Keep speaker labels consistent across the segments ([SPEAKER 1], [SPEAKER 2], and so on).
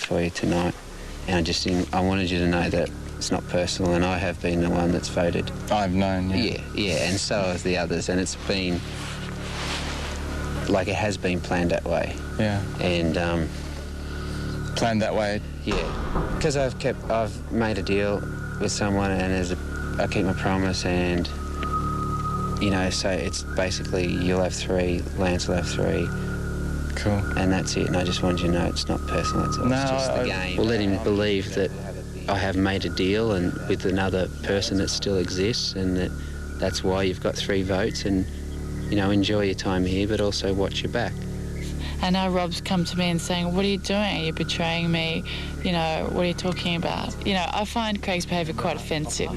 [SPEAKER 1] for you tonight. And I wanted you to know that it's not personal, and I have been the one that's voted.
[SPEAKER 2] I've known, yeah.
[SPEAKER 1] Yeah, and so have the others, and it's been, like, it has been planned that way.
[SPEAKER 2] Yeah.
[SPEAKER 1] And,
[SPEAKER 2] planned that way?
[SPEAKER 1] Yeah. Because I've made a deal with someone, and I keep my promise, and, you know, so it's basically you'll have 3, Lance will have 3.
[SPEAKER 2] Cool.
[SPEAKER 1] And that's it, and I just wanted you to know it's not personal, it's just the game. We'll let him believe that I have made a deal and with another person that still exists, and that's why you've got 3 votes, and, you know, enjoy your time here, but also watch your back.
[SPEAKER 3] And now Rob's come to me and saying, what are you doing? Are you betraying me? You know, what are you talking about? You know, I find Craig's behaviour quite offensive.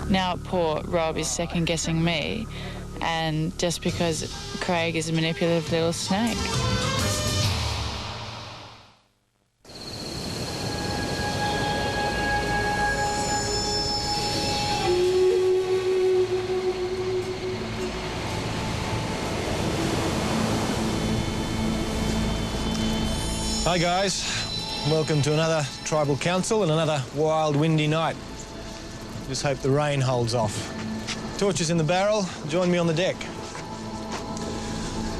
[SPEAKER 3] Now poor Rob is second-guessing me, and just because Craig is a manipulative little snake.
[SPEAKER 4] Hi guys, welcome to another tribal council and another wild windy night. Just hope the rain holds off. Torches in the barrel, join me on the deck.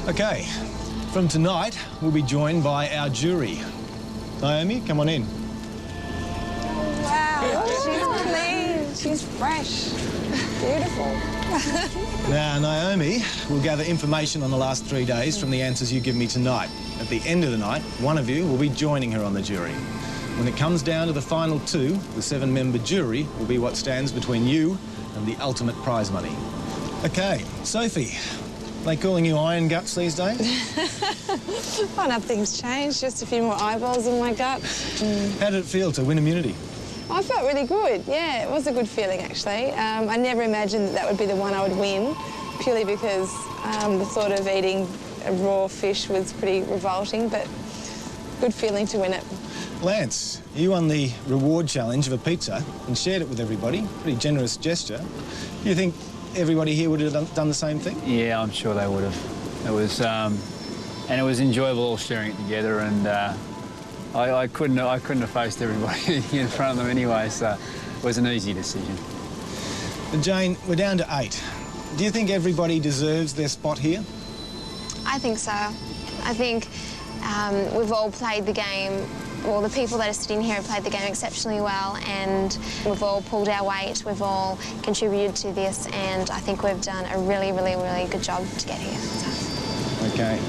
[SPEAKER 4] Okay, from tonight we'll be joined by our jury. Naomi, come on in.
[SPEAKER 5] Oh, wow, she's clean, she's fresh, beautiful.
[SPEAKER 4] Now, Naomi will gather information on the last 3 days from the answers you give me tonight. At the end of the night, one of you will be joining her on the jury. When it comes down to the final 2, the 7-member jury will be what stands between you and the ultimate prize money. OK, Sophie, they calling you Iron Guts these days?
[SPEAKER 5] Oh, nothing's changed, just a few more eyeballs in my gut.
[SPEAKER 4] How did it feel to win immunity?
[SPEAKER 5] I felt really good, yeah, it was a good feeling actually. I never imagined that would be the one I would win, purely because the thought of eating a raw fish was pretty revolting, but good feeling to win it.
[SPEAKER 4] Lance, you won the reward challenge of a pizza and shared it with everybody. Pretty generous gesture. Do you think everybody here would have done the same thing?
[SPEAKER 6] Yeah, I'm sure they would have. It was, and it was enjoyable all sharing it together, and I couldn't have faced everybody in front of them anyway, so it was an easy decision.
[SPEAKER 4] And Jane, we're down to 8. Do you think everybody deserves their spot here?
[SPEAKER 7] I think so. I think we've all played the game, well, the people that are sitting here have played the game exceptionally well, and we've all pulled our weight, we've all contributed to this, and I think we've done a really, really, really good job to get here. So.
[SPEAKER 4] OK.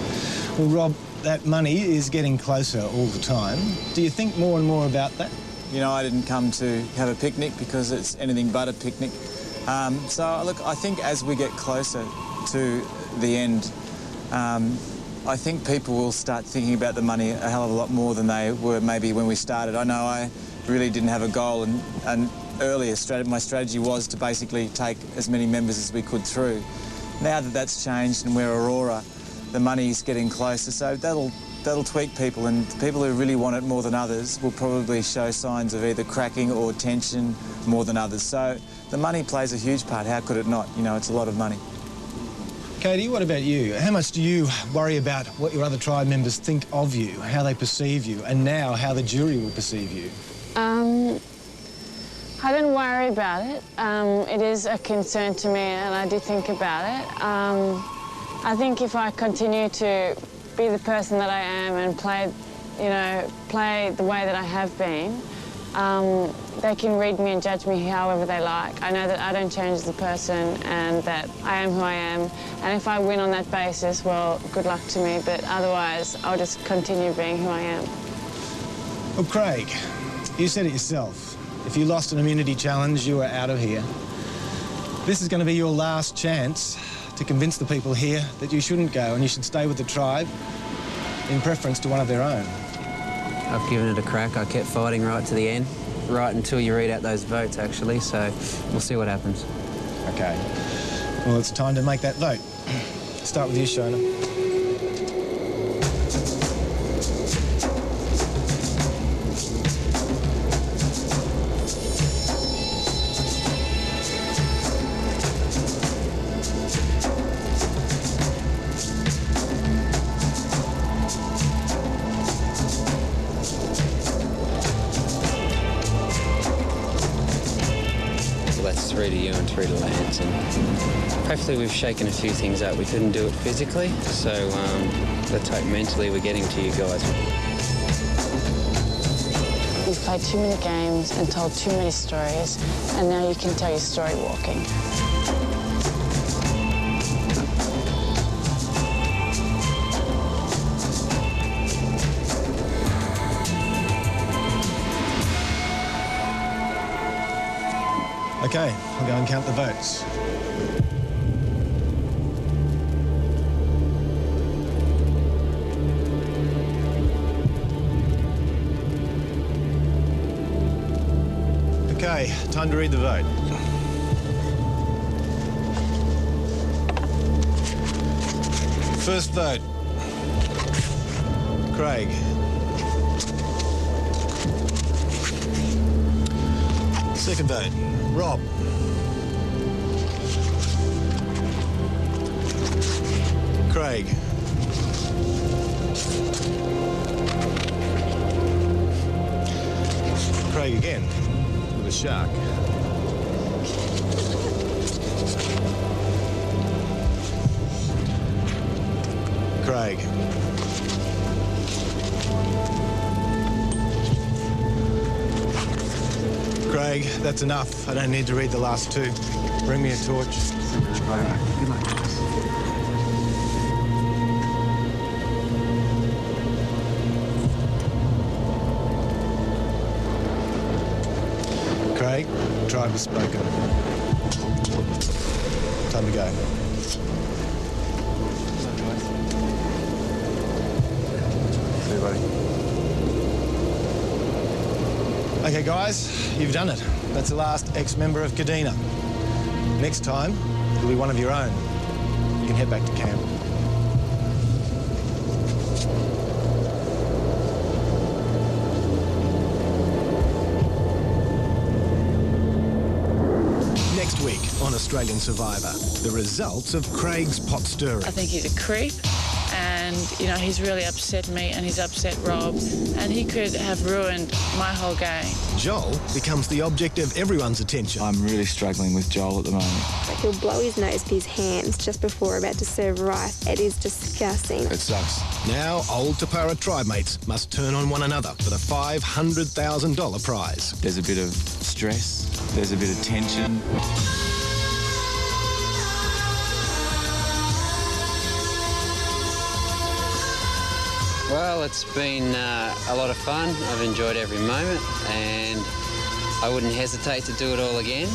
[SPEAKER 4] Well, Rob, that money is getting closer all the time. Do you think more and more about that?
[SPEAKER 8] You know, I didn't come to have a picnic because it's anything but a picnic. So, look, I think as we get closer to the end, I think people will start thinking about the money a hell of a lot more than they were maybe when we started. I know I really didn't have a goal, and earlier my strategy was to basically take as many members as we could through. Now that that's changed and we're Aurora, the money's getting closer, so that'll tweak people, and people who really want it more than others will probably show signs of either cracking or tension more than others. So the money plays a huge part. How could it not? You know, it's a lot of money.
[SPEAKER 4] Katie, what about you? How much do you worry about what your other tribe members think of you, how they perceive you, and now how the jury will perceive you?
[SPEAKER 3] I don't worry about it. It is a concern to me, and I do think about it. I think if I continue to be the person that I am and play the way that I have been, they can read me and judge me however they like. I know that I don't change as a person and that I am who I am. And if I win on that basis, well, good luck to me. But otherwise, I'll just continue being who I am.
[SPEAKER 4] Well, Craig, you said it yourself. If you lost an immunity challenge, you were out of here. This is going to be your last chance to convince the people here that you shouldn't go and you should stay with the tribe in preference to one of their own.
[SPEAKER 1] I've given it a crack. I kept fighting right to the end, right until you read out those votes, actually, so we'll see what happens.
[SPEAKER 4] OK. Well, it's time to make that vote. Start with you, Shona.
[SPEAKER 1] 3 to you and 3 to Lance, and hopefully we've shaken a few things up. We couldn't do it physically, so let's hope mentally we're getting to you guys.
[SPEAKER 3] You've played too many games and told too many stories, and now you can tell your story walking.
[SPEAKER 4] OK, I'll go and count the votes. OK, time to read the vote. First vote, Craig. Second vote, Rob. Craig. Craig again, with a shark. Craig. Craig, that's enough. I don't need to read the last two. Bring me a torch. Good luck. Craig, tribe has spoken. Time to go. See you, buddy. OK, guys, you've done it. That's the last ex-member of Kadina. Next time, you'll be one of your own. You can head back to camp. Next week on Australian Survivor, the results of Craig's pot stirring.
[SPEAKER 9] I think he's a creep. And, you know, he's really upset me and he's upset Rob, and he could have ruined my whole game.
[SPEAKER 4] Joel becomes the object of everyone's attention.
[SPEAKER 2] I'm really struggling with Joel at the moment.
[SPEAKER 10] He'll blow his nose with his hands just before we're about to serve rice. It is disgusting.
[SPEAKER 4] It sucks. Now, old Tapara tribe mates must turn on one another for the $500,000 prize.
[SPEAKER 2] There's a bit of stress, there's a bit of tension.
[SPEAKER 1] Well, it's been a lot of fun. I've enjoyed every moment, and I wouldn't hesitate to do it all again.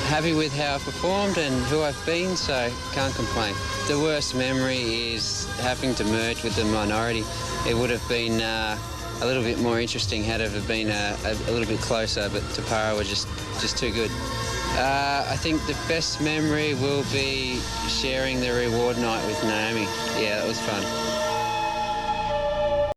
[SPEAKER 1] Happy with how I've performed and who I've been, so can't complain. The worst memory is having to merge with the minority. It would have been a little bit more interesting had it been a little bit closer, but Tapara were just too good. I think the best memory will be sharing the reward night with Naomi. Yeah, that was fun.